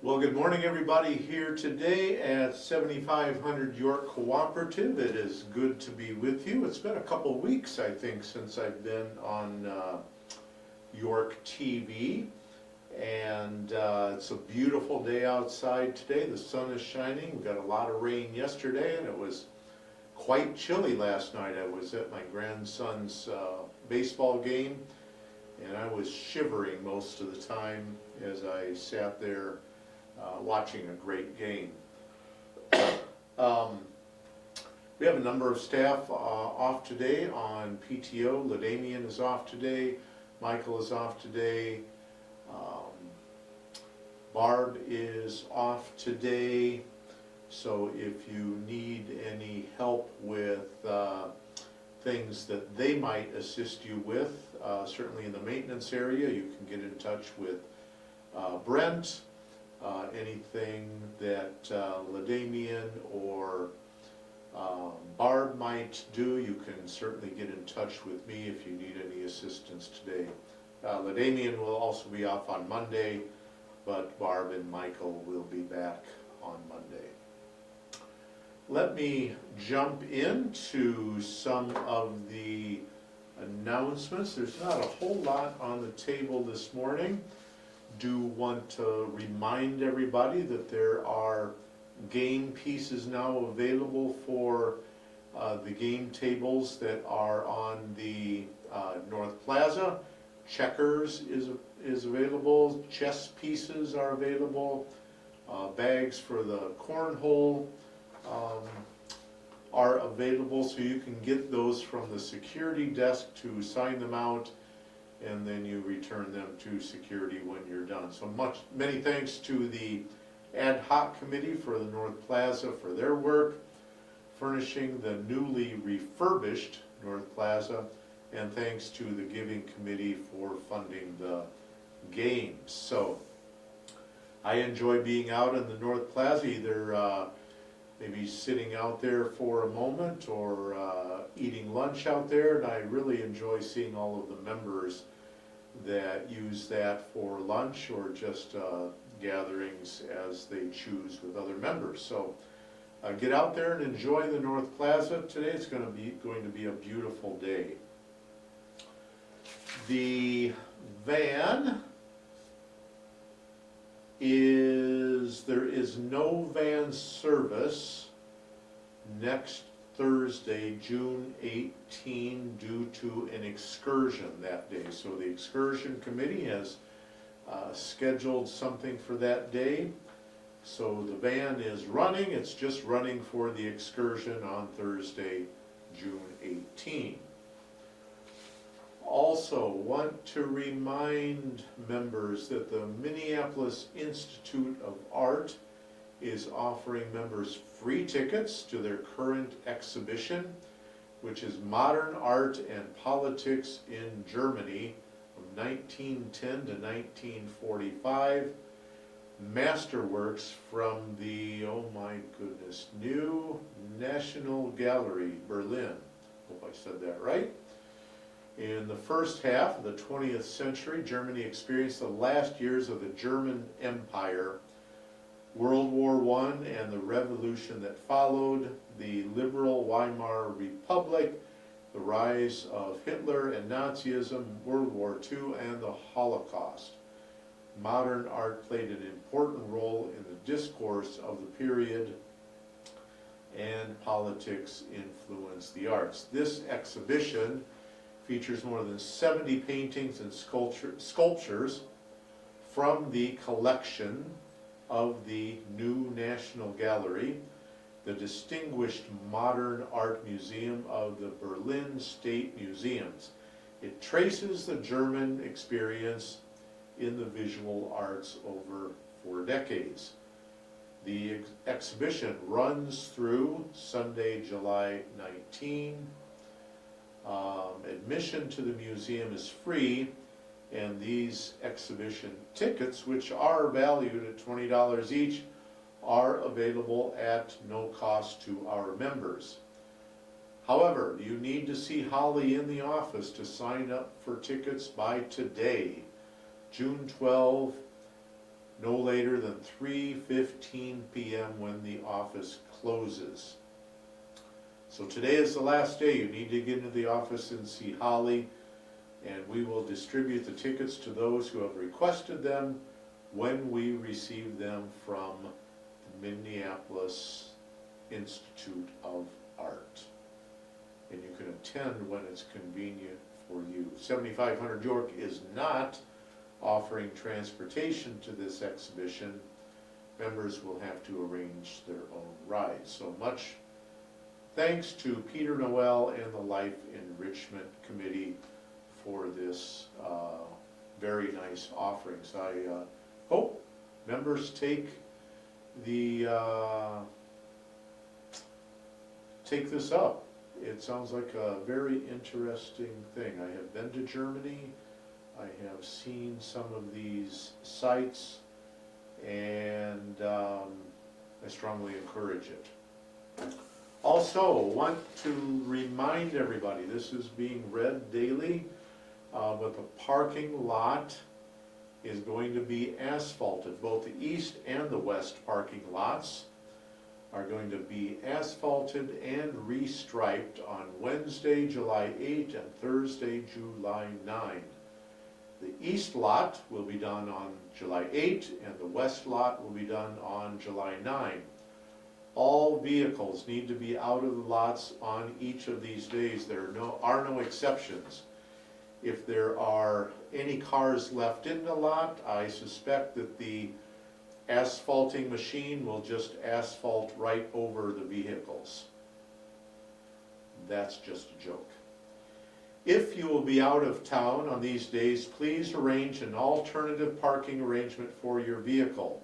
Well, good morning, everybody here today at 7500 York Cooperative. It is good to be with you. It's been a couple weeks, I think, since I've been on York TV. And it's a beautiful day outside today. The sun is shining. We got a lot of rain yesterday, and it was quite chilly last night. I was at my grandson's baseball game, and I was shivering most of the time as I sat there watching a great game. We have a number of staff off today on PTO. LaDamian is off today. Michael is off today. Barb is off today. So if you need any help with things that they might assist you with, certainly in the maintenance area, you can get in touch with Brent. Anything that LaDamian or Barb might do, you can certainly get in touch with me if you need any assistance today. LaDamian will also be off on Monday, but Barb and Michael will be back on Monday. Let me jump into some of the announcements. There's not a whole lot on the table this morning. Do want to remind everybody that there are game pieces now available for the game tables that are on the North Plaza. Checkers is available, chess pieces are available, bags for the cornhole are available, so you can get those from the security desk to sign them out, and then you return them to security when you're done. So many thanks to the ad hoc committee for the North Plaza for their work, furnishing the newly refurbished North Plaza, and thanks to the giving committee for funding the games. So I enjoy being out in the North Plaza, either maybe sitting out there for a moment or eating lunch out there, and I really enjoy seeing all of the members that use that for lunch or just gatherings as they choose with other members. So get out there and enjoy the North Plaza today. It's going to be a beautiful day. The van there is no van service next Thursday, June 18, due to an excursion that day. So the excursion committee has scheduled something for that day. So the van is running, it's just running for the excursion on Thursday, June 18. Also want to remind members that the Minneapolis Institute of Art is offering members free tickets to their current exhibition, which is Modern Art and Politics in Germany from 1910 to 1945. Masterworks from the, oh my goodness, New National Gallery, Berlin. Hope I said that right. In the first half of the 20th century, Germany experienced the last years of the German Empire, World War I and the revolution that followed, the liberal Weimar Republic, the rise of Hitler and Nazism, World War II, and the Holocaust. Modern art played an important role in the discourse of the period, and politics influenced the arts. This exhibition features more than 70 paintings and sculptures from the collection of the New National Gallery, the Distinguished Modern Art Museum of the Berlin State Museums. It traces the German experience in the visual arts over 4 decades. The exhibition runs through Sunday, July 19. Admission to the museum is free, and these exhibition tickets, which are valued at $20 each, are available at no cost to our members. However, you need to see Holly in the office to sign up for tickets by today, June 12, no later than 3:15 p.m. when the office closes. So today is the last day. You need to get into the office and see Holly, and we will distribute the tickets to those who have requested them when we receive them from the Minneapolis Institute of Art. And you can attend when it's convenient for you. 7500 York is not offering transportation to this exhibition. Members will have to arrange their own rides. So much thanks to Peter Noel and the Life Enrichment Committee for this very nice offerings. I hope members take this up. It sounds like a very interesting thing. I have been to Germany. I have seen some of these sites, and I strongly encourage it. Also, want to remind everybody, this is being read daily, but the parking lot is going to be asphalted. Both the east and the west parking lots are going to be asphalted and restriped on Wednesday, July 8 and Thursday, July 9. The east lot will be done on July 8 and the west lot will be done on July 9. All vehicles need to be out of the lots on each of these days. There are no exceptions. If there are any cars left in the lot, I suspect that the asphalting machine will just asphalt right over the vehicles. That's just a joke. If you will be out of town on these days, please arrange an alternative parking arrangement for your vehicle.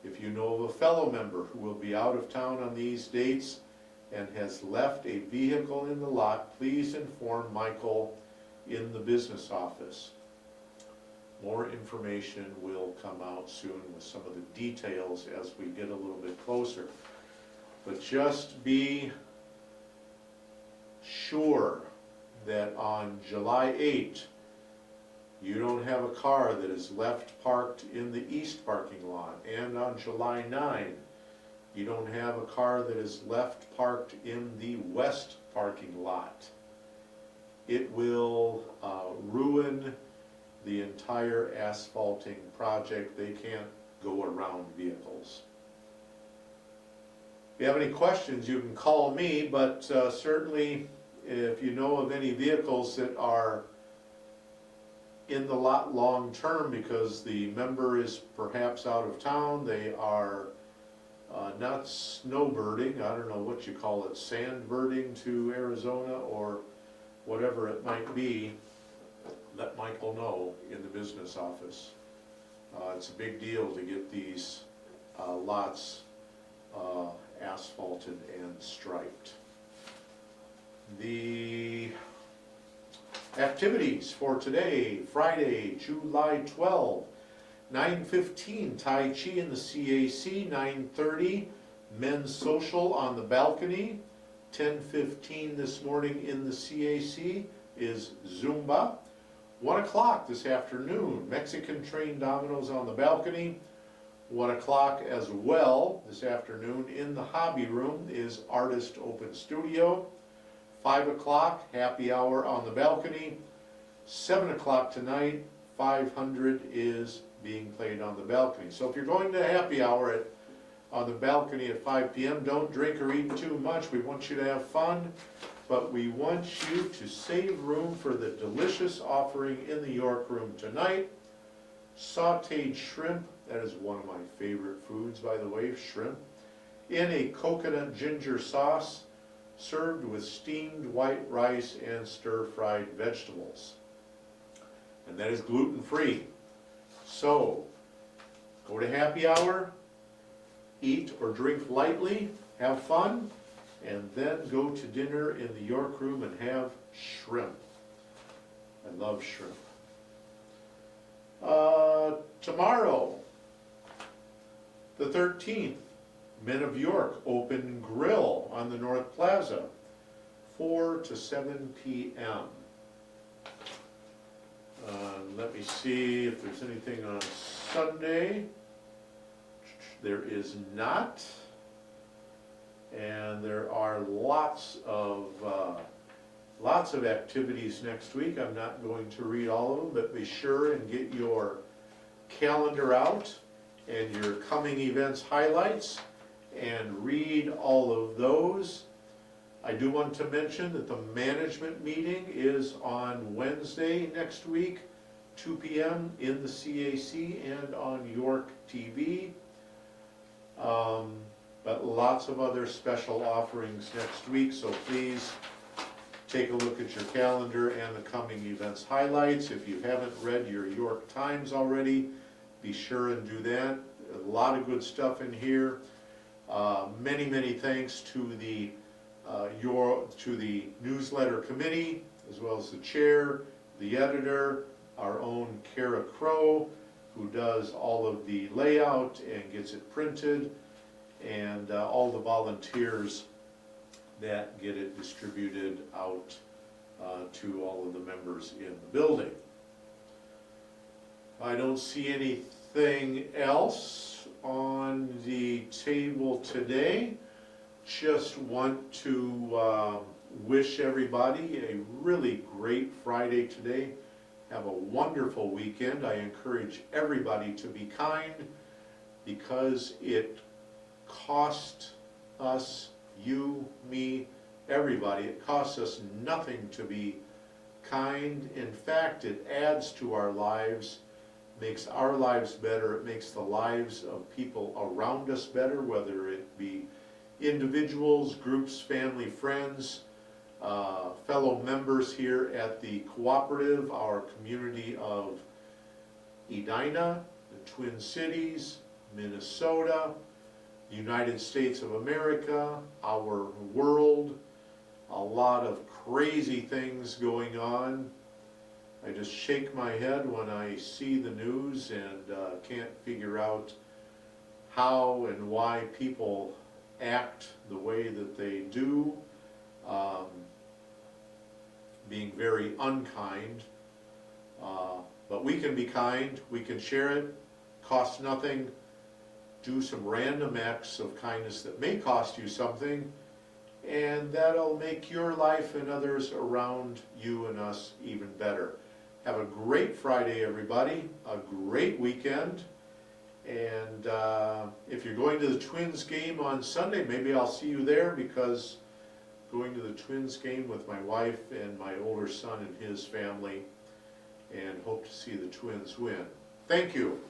If you know of a fellow member who will be out of town on these dates and has left a vehicle in the lot, please inform Michael in the business office. More information will come out soon with some of the details as we get a little bit closer. But just be sure that on July 8, you don't have a car that is left parked in the east parking lot. And on July 9, you don't have a car that is left parked in the west parking lot. It will ruin the entire asphalting project. They can't go around vehicles. If you have any questions, you can call me, but certainly if you know of any vehicles that are in the lot long term because the member is perhaps out of town, they are not snowbirding, I don't know what you call it, sandbirding to Arizona or whatever it might be, let Michael know in the business office. It's a big deal to get these lots asphalted and striped. The activities for today, Friday, July 12, 9:15 Tai Chi in the CAC, 9:30 Men's Social on the balcony, 10:15 this morning in the CAC is Zumba. 1 o'clock this afternoon, Mexican train dominoes on the balcony. 1 o'clock as well this afternoon in the hobby room is Artist Open Studio. 5 o'clock, happy hour on the balcony. 7 o'clock tonight, 500 is being played on the balcony. So if you're going to happy hour on the balcony at 5 p.m., don't drink or eat too much. We want you to have fun, but we want you to save room for the delicious offering in the York Room tonight. Sauteed shrimp, that is one of my favorite foods, by the way, shrimp, in a coconut ginger sauce, served with steamed white rice and stir-fried vegetables. And that is gluten-free. So, go to happy hour, eat or drink lightly, have fun, and then go to dinner in the York Room and have shrimp. I love shrimp. Tomorrow, the 13th, Men of York Open Grill on the North Plaza, 4 to 7 p.m. Let me see if there's anything on Sunday. there is not. And there are lots of activities next week. I'm not going to read all of them, but be sure and get your calendar out and your coming events highlights and read all of those. I do want to mention that the management meeting is on Wednesday next week, 2 p.m. in the CAC and on York TV. But lots of other special offerings next week, so please take a look at your calendar and the coming events highlights. If you haven't read your York Times already, be sure and do that. A lot of good stuff in here. Many thanks to the newsletter committee, as well as the chair, the editor, our own Kara Crow, who does all of the layout and gets it printed, and all the volunteers that get it distributed out to all of the members in the building. I don't see anything else on the table today. Just want to wish everybody a really great Friday today. Have a wonderful weekend. I encourage everybody to be kind, because it costs us, you, me, everybody, it costs us nothing to be kind. In fact, it adds to our lives, makes our lives better, it makes the lives of people around us better, whether it be individuals, groups, family, friends, fellow members here at the cooperative, our community of Edina, the Twin Cities, Minnesota, the United States of America, our world. A lot of crazy things going on. I just shake my head when I see the news and can't figure out how and why people act the way that they do, being very unkind. But we can be kind, we can share it, costs nothing. Do some random acts of kindness that may cost you something, and that'll make your life and others around you and us even better. Have a great Friday, everybody, a great weekend, and if you're going to the Twins game on Sunday, maybe I'll see you there, because going to the Twins game with my wife and my older son and his family, and hope to see the Twins win. Thank you.